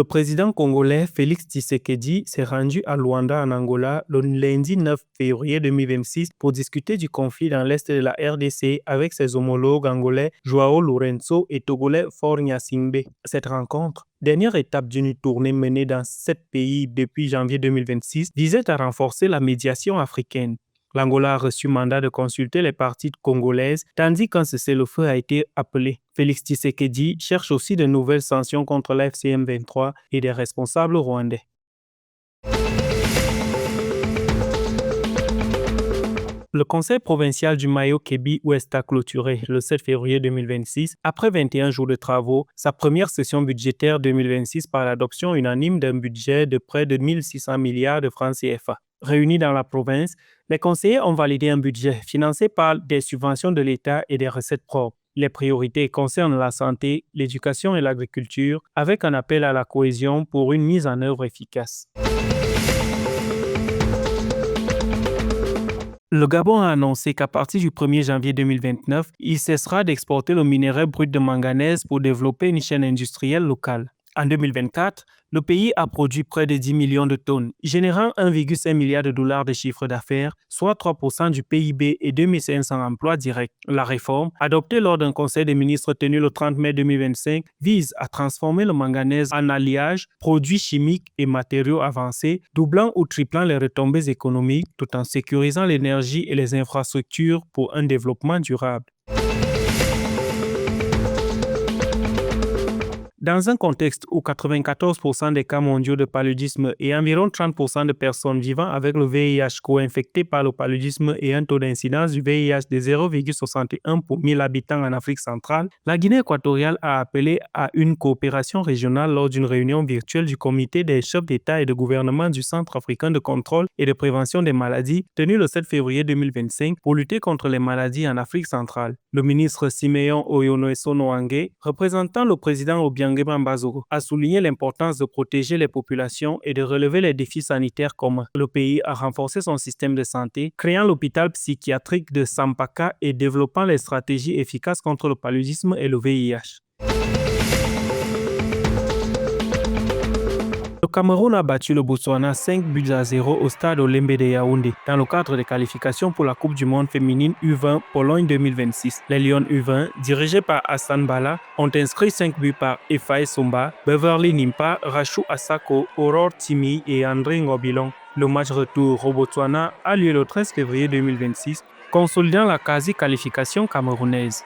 Le président congolais Félix Tshisekedi s'est rendu à Luanda en Angola le lundi 9 février 2026 pour discuter du conflit dans l'est de la RDC avec ses homologues angolais Joao Lourenço et togolais Faure Gnassingbé. Cette rencontre, dernière étape d'une tournée menée dans 7 pays depuis janvier 2026, visait à renforcer la médiation africaine. L'Angola a reçu mandat de consulter les parties congolaises, tandis qu'un cessez-le-feu a été appelé. Félix Tshisekedi cherche aussi de nouvelles sanctions contre la FCM23 et des responsables rwandais. Le conseil provincial du Mayo-Kébi-Ouest a clôturé le 7 février 2026, après 21 jours de travaux, sa première session budgétaire 2026 par l'adoption unanime d'un budget de près de 1600 milliards de francs CFA. Réunis dans la province, les conseillers ont validé un budget financé par des subventions de l'État et des recettes propres. Les priorités concernent la santé, l'éducation et l'agriculture, avec un appel à la cohésion pour une mise en œuvre efficace. Le Gabon a annoncé qu'à partir du 1er janvier 2029, il cessera d'exporter le minerai brut de manganèse pour développer une chaîne industrielle locale. En 2024, le pays a produit près de 10 millions de tonnes, générant 1,5 milliard de dollars de chiffre d'affaires, soit 3% du PIB et 2500 emplois directs. La réforme, adoptée lors d'un conseil des ministres tenu le 30 mai 2025, vise à transformer le manganèse en alliage, produits chimiques et matériaux avancés, doublant ou triplant les retombées économiques tout en sécurisant l'énergie et les infrastructures pour un développement durable. Dans un contexte où 94% des cas mondiaux de paludisme et environ 30% de personnes vivant avec le VIH co-infectées par le paludisme et un taux d'incidence du VIH de 0,61 pour 1000 habitants en Afrique centrale, la Guinée équatoriale a appelé à une coopération régionale lors d'une réunion virtuelle du comité des chefs d'État et de gouvernement du Centre africain de contrôle et de prévention des maladies tenue le 7 février 2025 pour lutter contre les maladies en Afrique centrale. Le ministre Siméon Oyonoeso Noangué, représentant le président Obiangema Mbazoro, a souligné l'importance de protéger les populations et de relever les défis sanitaires communs. Le pays a renforcé son système de santé, créant l'hôpital psychiatrique de Sampaka et développant les stratégies efficaces contre le paludisme et le VIH. Le Cameroun a battu le Botswana 5-0 au stade Olembe de Yaoundé dans le cadre des qualifications pour la Coupe du monde féminine U20 Pologne 2026. Les Lions U20, dirigés par Hassan Bala, ont inscrit 5 buts par Efae Somba, Beverly Nimpa, Rachou Asako, Aurore Timi et André Ngobilon. Le match retour au Botswana a lieu le 13 février 2026, consolidant la quasi-qualification camerounaise.